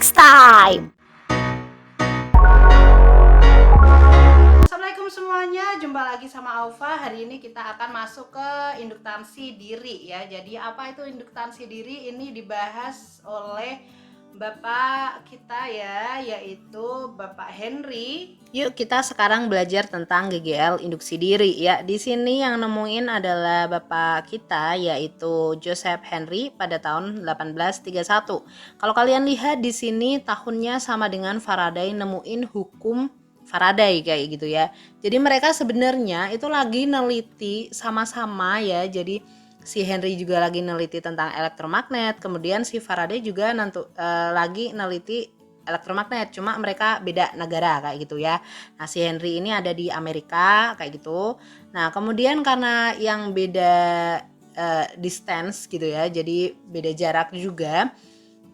next time. Assalamualaikum semuanya, jumpa lagi sama Aufa. Hari ini kita akan masuk ke induktansi diri ya. Jadi apa itu induktansi diri? Ini dibahas oleh Bapak kita ya, yaitu Bapak Henry. Yuk kita sekarang belajar tentang GGL induksi diri ya. Di sini yang nemuin adalah Bapak kita, yaitu Joseph Henry pada tahun 1831. Kalau kalian lihat di sini tahunnya sama dengan Faraday nemuin hukum Faraday kayak gitu ya. Jadi mereka sebenarnya itu lagi neliti sama-sama ya. Jadi si Henry juga lagi neliti tentang elektromagnet, kemudian si Faraday juga lagi neliti elektromagnet, cuma mereka beda negara kayak gitu ya. Nah si Henry ini ada di Amerika kayak gitu. Nah kemudian karena yang beda distance gitu ya, jadi beda jarak juga,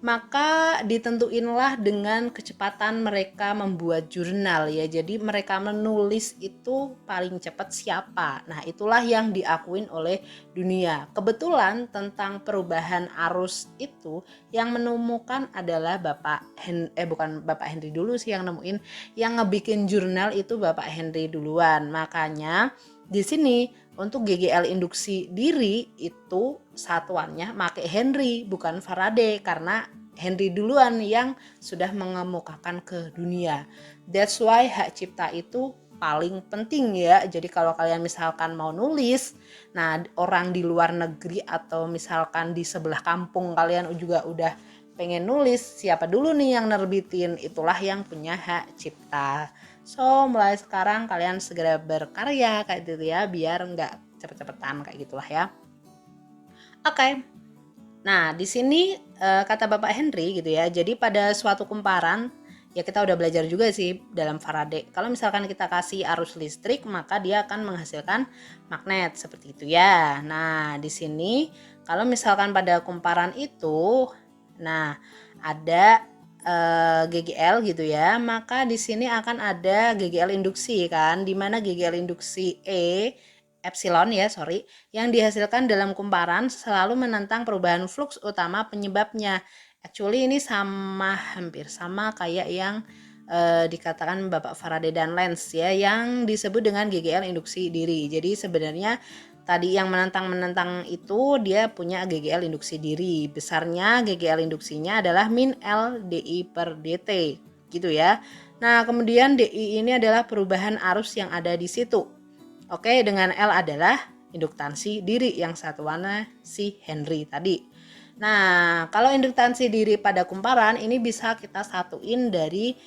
maka ditentuinlah dengan kecepatan mereka membuat jurnal ya. Jadi mereka menulis itu paling cepat siapa. Nah itulah yang diakuin oleh dunia. Kebetulan tentang perubahan arus itu yang menemukan adalah bukan Bapak Henry dulu sih yang nemuin. Yang ngebikin jurnal itu Bapak Henry duluan. Makanya di sini untuk GGL induksi diri itu satuannya make Henry bukan Faraday, karena Henry duluan yang sudah mengemukakan ke dunia. That's why hak cipta itu paling penting ya. Jadi kalau kalian misalkan mau nulis, nah orang di luar negeri atau misalkan di sebelah kampung kalian juga udah pengen nulis, siapa dulu nih yang nerbitin? Itulah yang punya hak cipta. So mulai sekarang kalian segera berkarya kayak gitu ya, biar nggak cepet-cepetan kayak gitulah ya. Oke. Nah di sini kata Bapak Henry gitu ya. Jadi pada suatu kumparan ya, kita udah belajar juga sih dalam Faraday. Kalau misalkan kita kasih arus listrik, maka dia akan menghasilkan magnet seperti itu ya. Nah di sini kalau misalkan pada kumparan itu, nah ada GGL gitu ya, maka di sini akan ada GGL induksi kan, dimana GGL induksi epsilon yang dihasilkan dalam kumparan selalu menentang perubahan flux utama penyebabnya. Actually ini hampir sama kayak yang dikatakan Bapak Faraday dan Lenz ya, yang disebut dengan GGL induksi diri. Jadi sebenarnya tadi yang menentang itu dia punya GGL induksi diri. Besarnya GGL induksinya adalah min L dI per dt gitu ya. Nah kemudian dI ini adalah perubahan arus yang ada di situ. Oke, dengan L adalah induktansi diri yang satuannya si Henry tadi. Nah kalau induktansi diri pada kumparan ini bisa kita satuin dari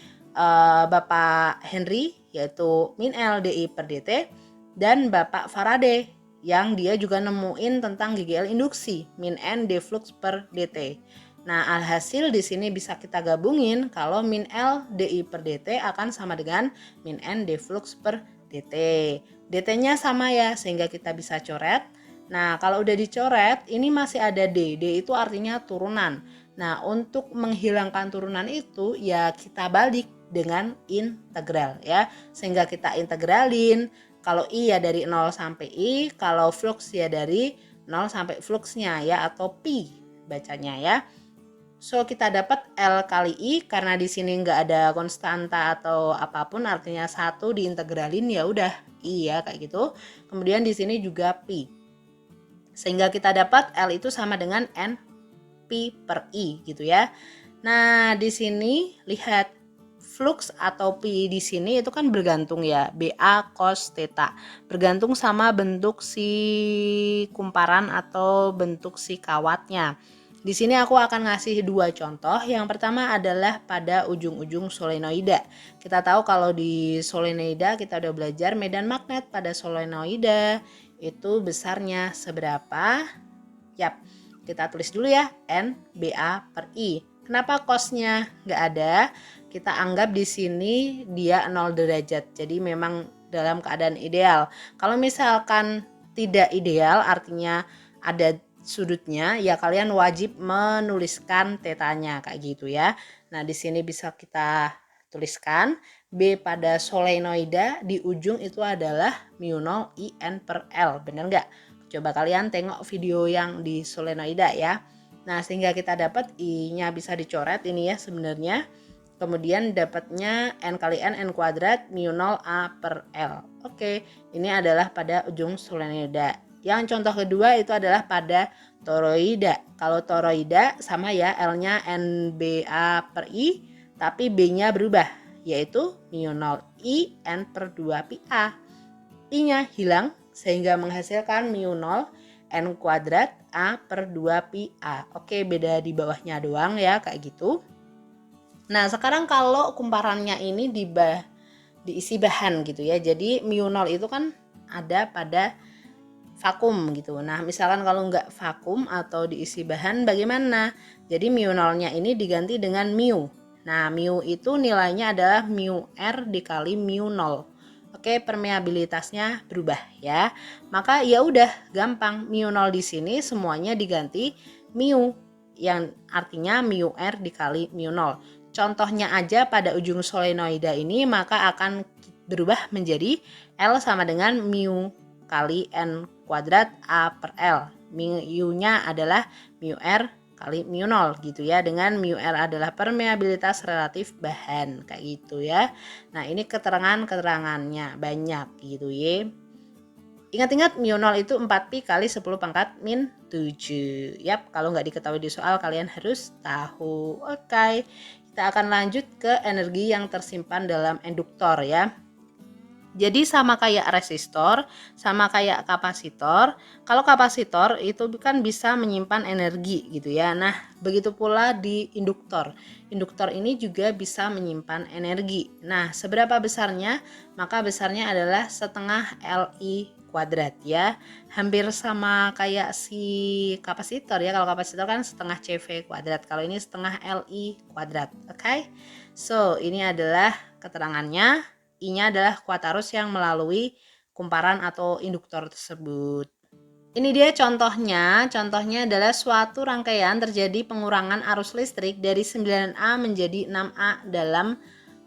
Bapak Henry, yaitu min L dI per dt, dan Bapak Faraday yang dia juga nemuin tentang GGL induksi, min N d flux per dt. Nah, alhasil di sini bisa kita gabungin kalau min L dI per dt akan sama dengan min N d flux per dt. dt-nya sama ya, sehingga kita bisa coret. Nah, kalau udah dicoret, ini masih ada d. D itu artinya turunan. Nah, untuk menghilangkan turunan itu ya kita balik dengan integral ya. Sehingga kita integralin. Kalau I ya dari 0 sampai I, kalau flux ya dari 0 sampai fluxnya ya, atau pi bacanya ya. So kita dapat L kali I, karena di sini nggak ada konstanta atau apapun, artinya satu diintegralin ya udah I ya kayak gitu. Kemudian di sini juga pi. Sehingga kita dapat L itu sama dengan N pi per I gitu ya. Nah, di sini lihat flux atau pi di sini itu kan bergantung ya, BA cos theta. Bergantung sama bentuk si kumparan atau bentuk si kawatnya. Di sini aku akan ngasih dua contoh. Yang pertama adalah pada ujung-ujung solenoida. Kita tahu kalau di solenoida kita udah belajar medan magnet pada solenoida itu besarnya seberapa? Yap, kita tulis dulu ya, N BA per I. Kenapa cosnya nggak ada? Kita anggap di sini dia 0 derajat. Jadi memang dalam keadaan ideal. Kalau misalkan tidak ideal, artinya ada sudutnya, ya kalian wajib menuliskan tetanya kayak gitu ya. Nah, di sini bisa kita tuliskan B pada solenoida di ujung itu adalah mu 0 IN per L. Bener nggak? Coba kalian tengok video yang di solenoida ya. Nah, sehingga kita dapat I-nya bisa dicoret ini ya sebenarnya. Kemudian dapatnya N kali N kuadrat mu 0 A per L. Oke, ini adalah pada ujung solenoida. Yang contoh kedua itu adalah pada toroida. Kalau toroida sama ya, L-nya NBA per I, tapi B-nya berubah, yaitu mu 0 I N per 2 pi A. I-nya hilang sehingga menghasilkan mu 0 N kuadrat A per 2 pi A. Oke, beda di bawahnya doang ya, kayak gitu. Nah, sekarang kalau kumparannya ini diisi bahan gitu ya. Jadi mu 0 itu kan ada pada vakum gitu. Nah, misalkan kalau nggak vakum atau diisi bahan bagaimana? Jadi mu 0-nya ini diganti dengan mu. Nah, mu itu nilainya adalah mu R dikali mu 0. Oke, permeabilitasnya berubah ya. Maka ya udah gampang, mu 0 di sini semuanya diganti mu yang artinya mu R dikali mu 0. Contohnya aja pada ujung solenoida ini maka akan berubah menjadi L sama dengan mu kali N kuadrat A per L. Mu-nya adalah mu R kali mu 0 gitu ya, dengan mu R adalah permeabilitas relatif bahan kayak gitu ya. Nah, ini keterangannya banyak gitu ya. Ingat-ingat mu 0 itu 4pi kali 10 pangkat min 7. Yap, kalau nggak diketahui di soal kalian harus tahu. Oke. Kita akan lanjut ke energi yang tersimpan dalam induktor ya. Jadi sama kayak resistor, sama kayak kapasitor. Kalau kapasitor itu kan bisa menyimpan energi gitu ya. Nah, begitu pula di induktor. Induktor ini juga bisa menyimpan energi. Nah, seberapa besarnya? Maka besarnya adalah setengah Li kuadrat ya. Hampir sama kayak si kapasitor ya. Kalau kapasitor kan setengah CV kuadrat. Kalau ini setengah Li kuadrat. Oke. So, ini adalah keterangannya. I-nya adalah kuat arus yang melalui kumparan atau induktor tersebut. Ini dia contohnya. Contohnya adalah suatu rangkaian terjadi pengurangan arus listrik dari 9A menjadi 6A dalam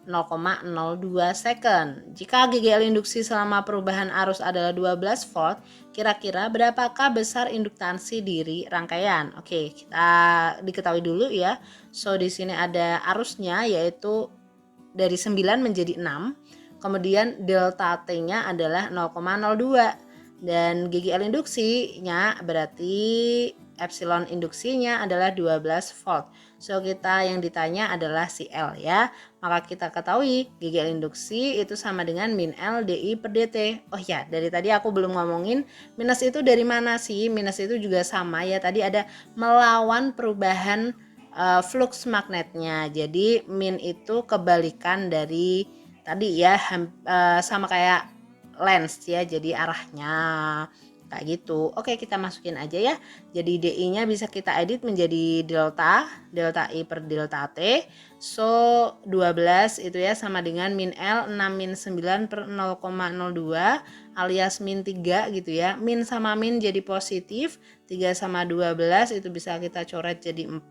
0,02 second. Jika GGL induksi selama perubahan arus adalah 12 volt, kira-kira berapakah besar induktansi diri rangkaian? Oke, kita diketahui dulu ya. So, di sini ada arusnya yaitu dari 9 menjadi 6. Kemudian delta T-nya adalah 0,02 dan GGL induksinya berarti epsilon induksinya adalah 12 volt. So, kita yang ditanya adalah si L ya. Maka kita ketahui GGL induksi itu sama dengan min L dI per dt. Oh ya, dari tadi aku belum ngomongin minus itu dari mana sih? Minus itu juga sama ya. Tadi ada melawan perubahan flux magnetnya. Jadi min itu kebalikan dari tadi ya, sama kayak lens ya, jadi arahnya kayak gitu. Oke, kita masukin aja ya. Jadi DI-nya bisa kita edit menjadi delta I per delta T. So, 12 itu ya sama dengan min L 6 min 9 per 0,02 alias min 3 gitu ya. Min sama min jadi positif, 3 sama 12 itu bisa kita coret jadi 4.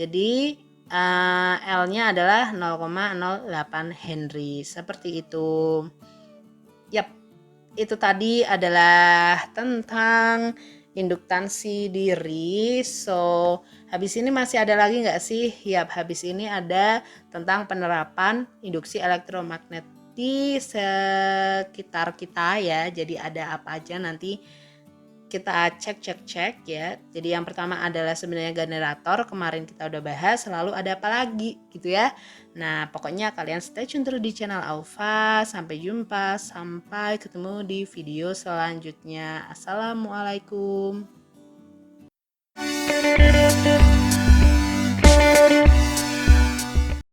Jadi L-nya adalah 0,08 Henry. Seperti itu. Yap, itu tadi adalah tentang induktansi diri. So, habis ini masih ada lagi nggak sih? Yap, habis ini ada tentang penerapan induksi elektromagnet di sekitar kita ya. Jadi ada apa aja nanti kita cek ya. Jadi yang pertama adalah sebenarnya generator, kemarin kita udah bahas, lalu ada apa lagi gitu ya. Nah, pokoknya kalian stay tune terus di channel Aufa. Sampai jumpa, sampai ketemu di video selanjutnya. Assalamualaikum.